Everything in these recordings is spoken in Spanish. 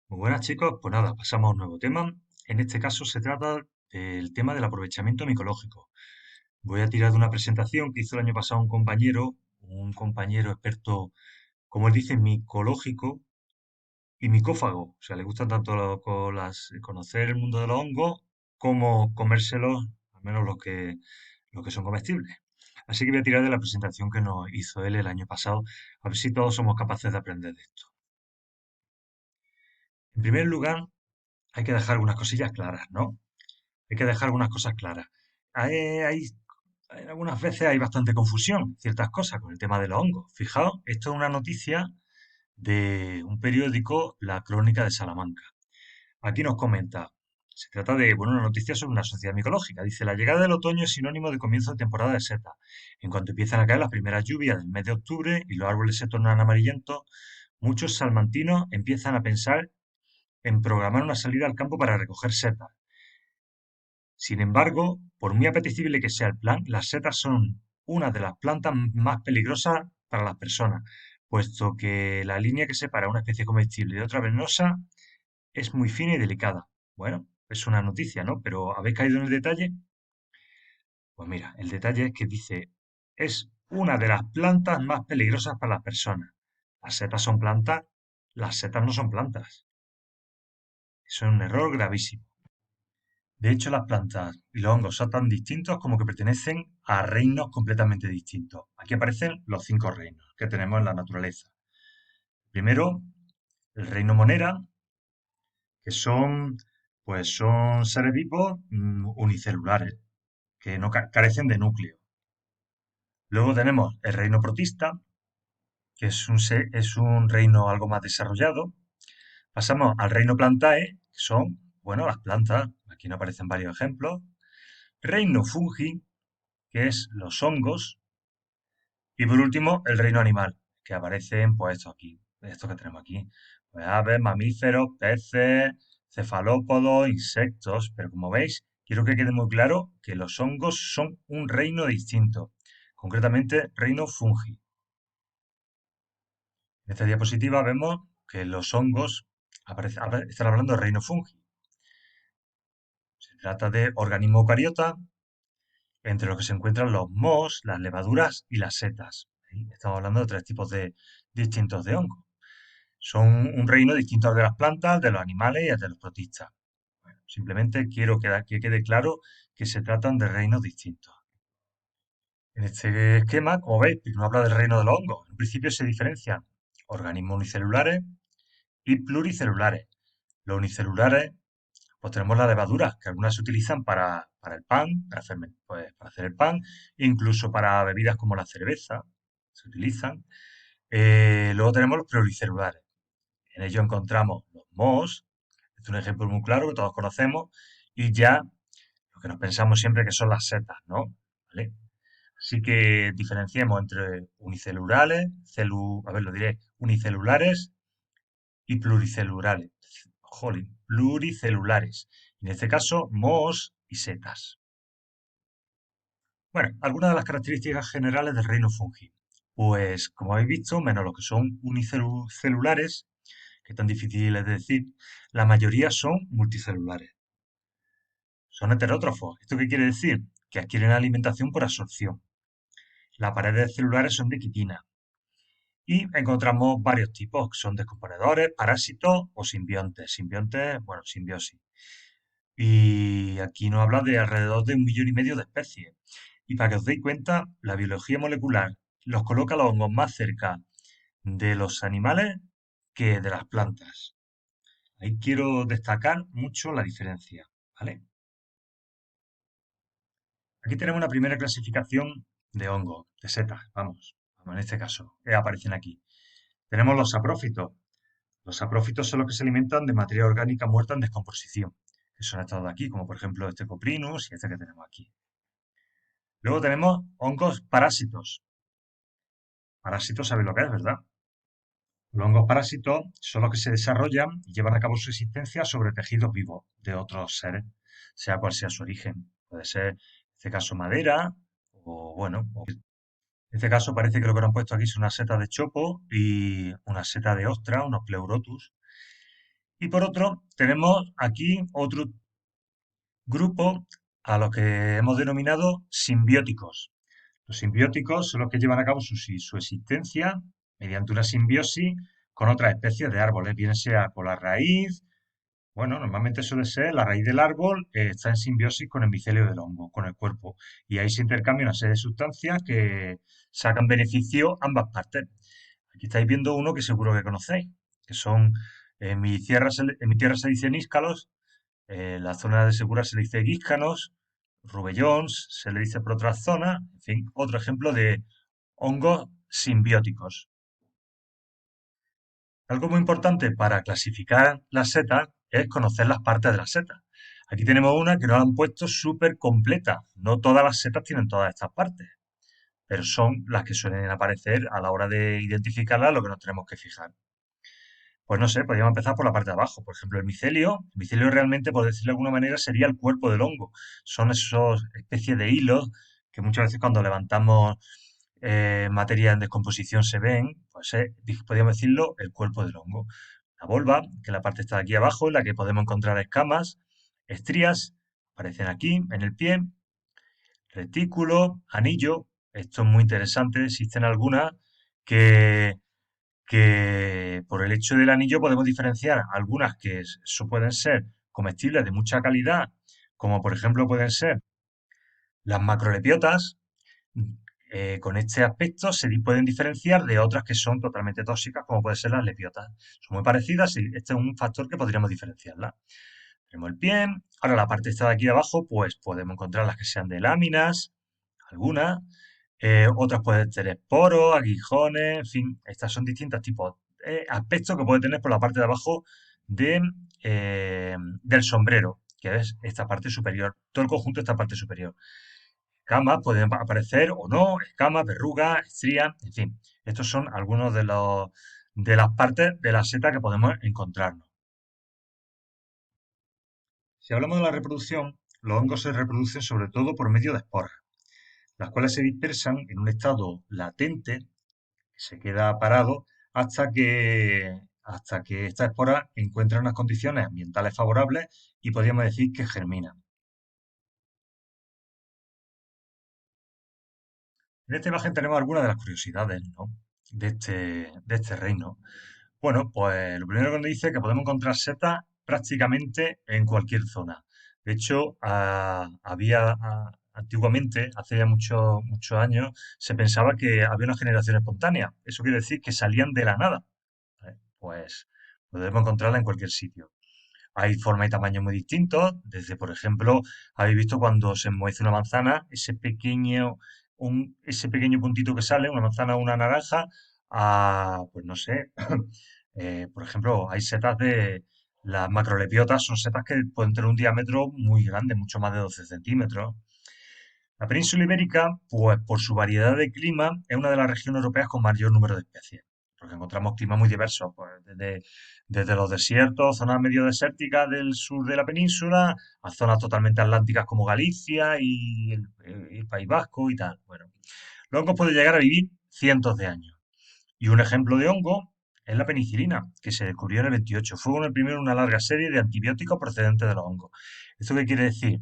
Muy buenas chicos, pues nada, pasamos a un nuevo tema. En este caso se trata del tema del aprovechamiento micológico. Voy a tirar de una presentación que hizo el año pasado un compañero experto, como él dice, micológico y micófago. O sea, le gustan tanto conocer el mundo de los hongos como comérselos, al menos los que son comestibles. Así que voy a tirar de la presentación que nos hizo él el año pasado, a ver si todos somos capaces de aprender de esto. En primer lugar, hay que dejar algunas cosillas claras, ¿no? Hay que dejar algunas cosas claras. Hay, hay- Algunas veces hay bastante confusión, ciertas cosas, con el tema de los hongos. Fijaos, esto es una noticia de un periódico, La Crónica de Salamanca. Aquí nos comenta, se trata de, bueno, una noticia sobre una sociedad micológica. Dice, la llegada del otoño es sinónimo de comienzo de temporada de seta. En cuanto empiezan a caer las primeras lluvias del mes de octubre y los árboles se tornan amarillentos, muchos salmantinos empiezan a pensar en programar una salida al campo para recoger setas. Sin embargo, por muy apetecible que sea el plan, las setas son una de las plantas más peligrosas para las personas, puesto que la línea que separa una especie comestible de otra venenosa es muy fina y delicada. Bueno, es una noticia, ¿no? Pero ¿habéis caído en el detalle? Pues mira, el detalle es que dice, es una de las plantas más peligrosas para las personas. Las setas son plantas, las setas no son plantas. Eso es un error gravísimo. De hecho, las plantas y los hongos son tan distintos como que pertenecen a reinos completamente distintos. Aquí aparecen los 5 reinos que tenemos en la naturaleza. Primero, el reino Monera, que son seres vivos unicelulares, que no carecen de núcleo. Luego tenemos el reino Protista, que es un reino algo más desarrollado. Pasamos al reino Plantae, que son, bueno, las plantas. Aquí nos aparecen varios ejemplos. Reino Fungi, que es los hongos. Y por último, el reino animal, que aparecen, pues, esto que tenemos aquí. Pues aves, mamíferos, peces, cefalópodos, insectos. Pero como veis, quiero que quede muy claro que los hongos son un reino distinto. Concretamente, reino fungi. En esta diapositiva vemos que los hongos están hablando del reino fungi. Se trata de organismos eucariotas entre los que se encuentran los mohos, las levaduras y las setas. ¿Sí? Estamos hablando de 3 tipos distintos de hongos. Son un reino distinto al de las plantas, de los animales y al de los protistas. Bueno, simplemente quiero que quede claro que se tratan de reinos distintos. En este esquema, como veis, no habla del reino de los hongos. En principio se diferencian organismos unicelulares y pluricelulares. Los unicelulares, pues tenemos las levaduras, que algunas se utilizan para el pan, para hacer el pan, incluso para bebidas como la cerveza, se utilizan. Luego tenemos los pluricelulares. En ello encontramos los mohos, este es un ejemplo muy claro que todos conocemos, y ya lo que nos pensamos siempre que son las setas, ¿no? ¿Vale? Así que diferenciemos entre unicelulares, a ver, lo diré, unicelulares y pluricelulares. Jolín, pluricelulares. En este caso, mohos y setas. Bueno, algunas de las características generales del reino fungi. Pues, como habéis visto, menos los que son unicelulares, que tan difíciles de decir, la mayoría son multicelulares. Son heterótrofos. ¿Esto qué quiere decir? Que adquieren alimentación por absorción. Las paredes celulares son de quitina. Y encontramos varios tipos, que son descomponedores, parásitos o simbiontes. Simbiontes, bueno, simbiosis. Y aquí nos habla de alrededor de 1,5 millones de especies. Y para que os deis cuenta, la biología molecular los coloca a los hongos más cerca de los animales que de las plantas. Ahí quiero destacar mucho la diferencia, ¿vale? Aquí tenemos una primera clasificación de hongos, de setas, vamos, en este caso, que aparecen aquí. Tenemos los saprófitos. Los saprófitos son los que se alimentan de materia orgánica muerta en descomposición, que son estos de aquí, como por ejemplo este Coprinus y este que tenemos aquí. Luego tenemos hongos parásitos. Parásitos, ¿sabéis lo que es, verdad? Los hongos parásitos son los que se desarrollan y llevan a cabo su existencia sobre tejidos vivos de otros seres, sea cual sea su origen. Puede ser, en este caso, madera, o bueno, en este caso parece que lo que han puesto aquí es una seta de chopo y una seta de ostra, unos pleurotus. Y por otro, tenemos aquí otro grupo a los que hemos denominado simbióticos. Los simbióticos son los que llevan a cabo su existencia mediante una simbiosis con otras especies de árboles, bien sea con la raíz. Bueno, normalmente suele ser la raíz del árbol, está en simbiosis con el micelio del hongo, con el cuerpo, y ahí se intercambian una serie de sustancias que sacan beneficio a ambas partes. Aquí estáis viendo uno que seguro que conocéis, que son, en mi tierra se dice níscalos, en la zona de Segura se le dice guíscanos, rubellons se le dice por otras zonas, en fin, otro ejemplo de hongos simbióticos. Algo muy importante para clasificar las setas es conocer las partes de las setas. Aquí tenemos una que nos la han puesto súper completa. No todas las setas tienen todas estas partes, pero son las que suelen aparecer a la hora de identificarlas, lo que nos tenemos que fijar. Pues no sé, podríamos empezar por la parte de abajo. Por ejemplo, el micelio. El micelio realmente, por decirlo de alguna manera, sería el cuerpo del hongo. Son esas especies de hilos que muchas veces cuando levantamos materia en descomposición se ven, pues podríamos decirlo, el cuerpo del hongo. La volva, que es la parte está aquí abajo, en la que podemos encontrar escamas, estrías, aparecen aquí en el pie, retículo, anillo. Esto es muy interesante. Existen algunas que por el hecho del anillo podemos diferenciar algunas que pueden ser comestibles de mucha calidad, como por ejemplo pueden ser las macrolepiotas. Con este aspecto se pueden diferenciar de otras que son totalmente tóxicas, como pueden ser las lepiotas. Son muy parecidas y este es un factor que podríamos diferenciarlas. Tenemos el pie. Ahora la parte esta de aquí abajo, pues podemos encontrar las que sean de láminas, algunas. Otras pueden tener poros, aguijones, en fin, estas son distintos tipos, aspectos que puede tener por la parte de abajo de, del sombrero, que es esta parte superior, todo el conjunto de esta parte superior. Escamas pueden aparecer o no, escamas, verrugas, estrías, en fin, estos son algunos de las partes de la seta que podemos encontrarnos. Si hablamos de la reproducción, los hongos se reproducen sobre todo por medio de esporas, las cuales se dispersan en un estado latente se queda parado hasta que esta espora encuentra unas condiciones ambientales favorables y podríamos decir que germina. En esta imagen tenemos algunas de las curiosidades, ¿no? de este reino. Bueno, pues lo primero que nos dice es que podemos encontrar setas prácticamente en cualquier zona. De hecho, antiguamente, hace ya muchos años, se pensaba que había una generación espontánea. Eso quiere decir que salían de la nada. ¿Vale? Pues podemos encontrarla en cualquier sitio. Hay formas y tamaños muy distintos, desde, por ejemplo, habéis visto cuando se muece una manzana, ese pequeño puntito que sale, una manzana o una naranja, pues no sé, por ejemplo, hay setas de las macrolepiotas, son setas que pueden tener un diámetro muy grande, mucho más de 12 centímetros. La península ibérica, pues por su variedad de clima, es una de las regiones europeas con mayor número de especies, porque encontramos climas muy diversos, pues desde los desiertos, zonas medio desérticas del sur de la península, a zonas totalmente atlánticas como Galicia y el País Vasco y tal. Bueno, los hongos pueden llegar a vivir cientos de años. Y un ejemplo de hongo es la penicilina, que se descubrió en el 28. Fue el primero en una larga serie de antibióticos procedentes de los hongos. ¿Esto qué quiere decir?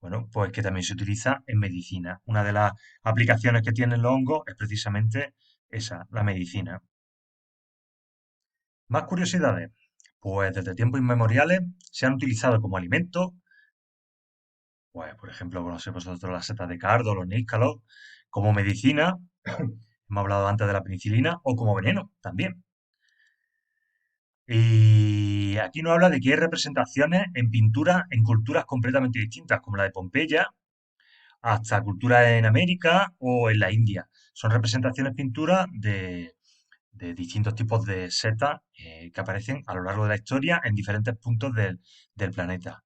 Bueno, pues que también se utiliza en medicina. Una de las aplicaciones que tienen los hongos es precisamente esa, la medicina. Más curiosidades. Pues desde tiempos inmemoriales se han utilizado como alimento, pues por ejemplo, conocemos nosotros las setas de cardo, los níscalos, como medicina, hemos hablado antes de la penicilina, o como veneno también. Y aquí nos habla de que hay representaciones en pintura en culturas completamente distintas, como la de Pompeya, hasta culturas en América o en la India. Son representaciones pinturas de distintos tipos de setas que aparecen a lo largo de la historia en diferentes puntos del planeta.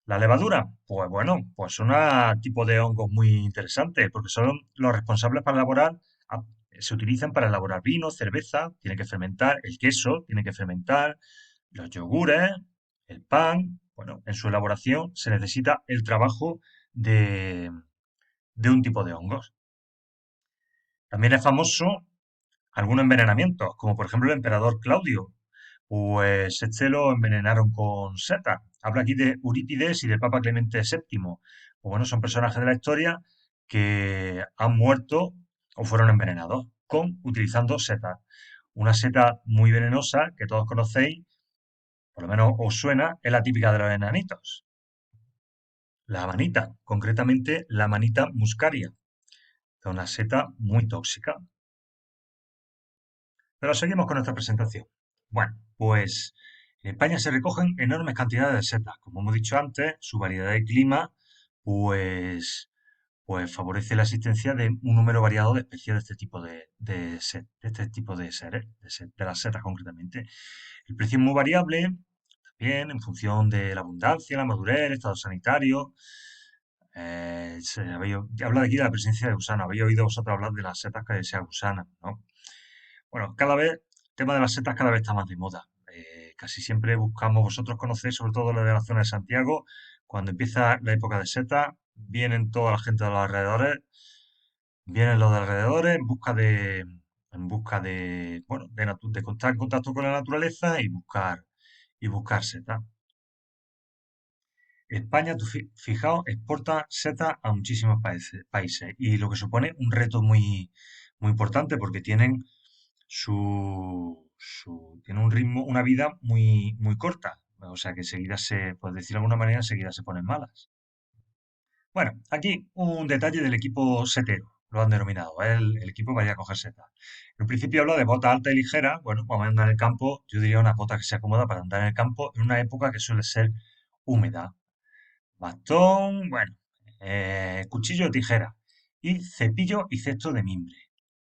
La levadura, pues bueno, pues son un tipo de hongos muy interesantes porque son los responsables para elaborar, ah, se utilizan para elaborar vino, cerveza, tiene que fermentar, el queso tiene que fermentar, los yogures, el pan. Bueno, en su elaboración se necesita el trabajo de un tipo de hongos. También es famoso algunos envenenamientos, como por ejemplo el emperador Claudio. Pues este lo envenenaron con setas. Habla aquí de Eurípides y del Papa Clemente VII. Pues bueno, son personajes de la historia que han muerto o fueron envenenados utilizando setas. Una seta muy venenosa que todos conocéis, por lo menos os suena, es la típica de los enanitos. La manita, concretamente la manita muscaria, es una seta muy tóxica. Pero seguimos con nuestra presentación. Bueno, pues en España se recogen enormes cantidades de setas. Como hemos dicho antes, su variedad de clima, pues, pues favorece la existencia de un número variado de especies de este tipo de este tipo de seres, de las setas concretamente. El precio es muy variable, también en función de la abundancia, la madurez, el estado sanitario. Habla de aquí de la presencia de gusano. Habéis oído vosotros hablar de las setas que sean gusanas, ¿no? Bueno, el tema de las setas cada vez está más de moda. Casi siempre buscamos, vosotros conocéis sobre todo lo de la zona de Santiago, cuando empieza la época de setas, vienen toda la gente de los alrededores, vienen los de alrededores bueno, de estar en contacto con la naturaleza y buscar setas. España, fijaos, exporta setas a muchísimos países y lo que supone un reto muy importante porque tienen un ritmo, una vida muy corta. O sea que enseguida por decirlo de alguna manera, enseguida se ponen malas. Bueno, aquí un detalle del equipo setero, lo han denominado, el equipo para ir a coger setas. En un principio habla de bota alta y ligera, bueno, vamos a andar en el campo, yo diría una bota que sea cómoda para andar en el campo en una época que suele ser húmeda. Bastón, bueno, cuchillo o tijera y cepillo y cesto de mimbre,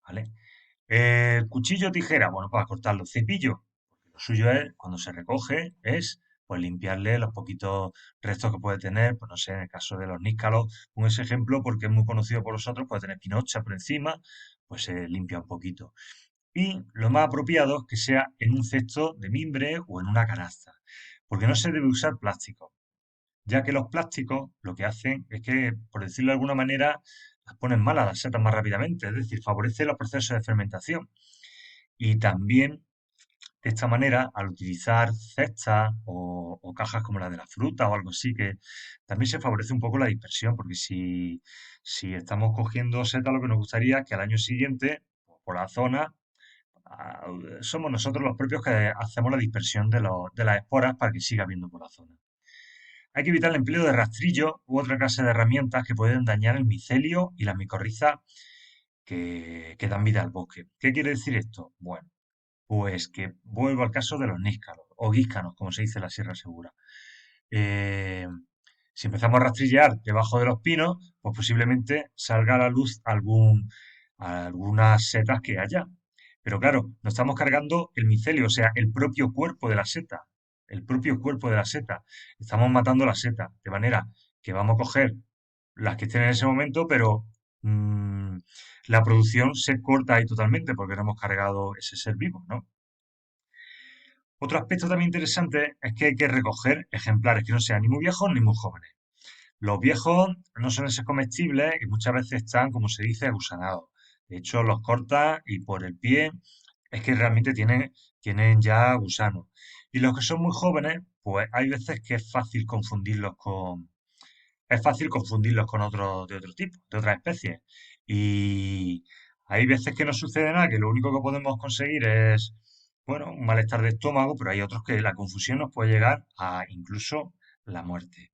¿vale? Cuchillo o tijera, bueno, para cortarlo. Cepillo, porque lo suyo es, cuando se recoge, es pues limpiarle los poquitos restos que puede tener, pues no sé, en el caso de los níscalos, un ese ejemplo porque es muy conocido por los otros, puede tener pinocha por encima, pues se limpia un poquito. Y lo más apropiado es que sea en un cesto de mimbre o en una canasta, porque no se debe usar plástico, ya que los plásticos lo que hacen es que, por decirlo de alguna manera, las ponen malas las setas más rápidamente, es decir, favorece los procesos de fermentación. Y también, de esta manera, al utilizar cestas o cajas como la de la fruta o algo así, que también se favorece un poco la dispersión, porque si estamos cogiendo setas, lo que nos gustaría es que al año siguiente, por la zona, ah, somos nosotros los propios que hacemos la dispersión de las esporas para que siga habiendo por la zona. Hay que evitar el empleo de rastrillos u otra clase de herramientas que pueden dañar el micelio y las micorrizas que dan vida al bosque. ¿Qué quiere decir esto? Bueno, pues que vuelvo al caso de los níscalos o guíscanos, como se dice en la Sierra Segura. Eh, si empezamos a rastrillear debajo de los pinos, pues posiblemente salga a la luz algunas setas que haya. Pero claro, nos estamos cargando el micelio, o sea, el propio cuerpo de la seta. El propio cuerpo de la seta. Estamos matando la seta, de manera que vamos a coger las que estén en ese momento, pero mm, la producción se corta ahí totalmente porque no hemos cargado ese ser vivo, ¿no? Otro aspecto también interesante es que hay que recoger ejemplares que no sean ni muy viejos ni muy jóvenes. Los viejos no suelen ser comestibles y muchas veces están, como se dice, agusanados. De hecho, los cortas y por el pie es que realmente tienen ya gusano. Y los que son muy jóvenes, pues hay veces que es fácil confundirlos con otros de otro tipo, de otras especies. Y hay veces que no sucede nada, que lo único que podemos conseguir es, bueno, un malestar de estómago, pero hay otros que la confusión nos puede llegar a incluso la muerte.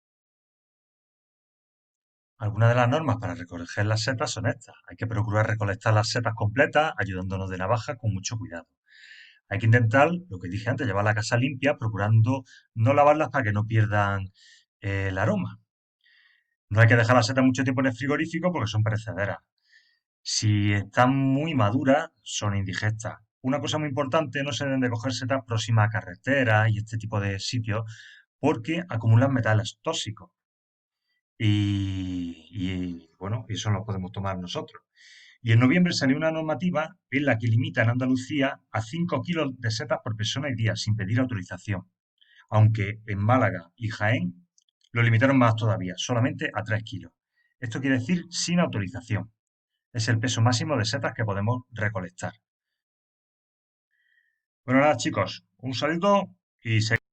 Algunas de las normas para recoger las setas son estas. Hay que procurar recolectar las setas completas, ayudándonos de navaja con mucho cuidado. Hay que intentar, lo que dije antes, llevar la casa limpia, procurando no lavarlas para que no pierdan el aroma. No hay que dejar las setas mucho tiempo en el frigorífico porque son perecederas. Si están muy maduras, son indigestas. Una cosa muy importante, no se deben de coger setas próximas a carreteras y este tipo de sitios porque acumulan metales tóxicos. Bueno, eso lo podemos tomar nosotros. Y en noviembre salió una normativa en la que limita en Andalucía a 5 kilos de setas por persona y día sin pedir autorización, aunque en Málaga y Jaén lo limitaron más todavía, solamente a 3 kilos. Esto quiere decir sin autorización. Es el peso máximo de setas que podemos recolectar. Bueno, nada, chicos, un saludo y seguimos.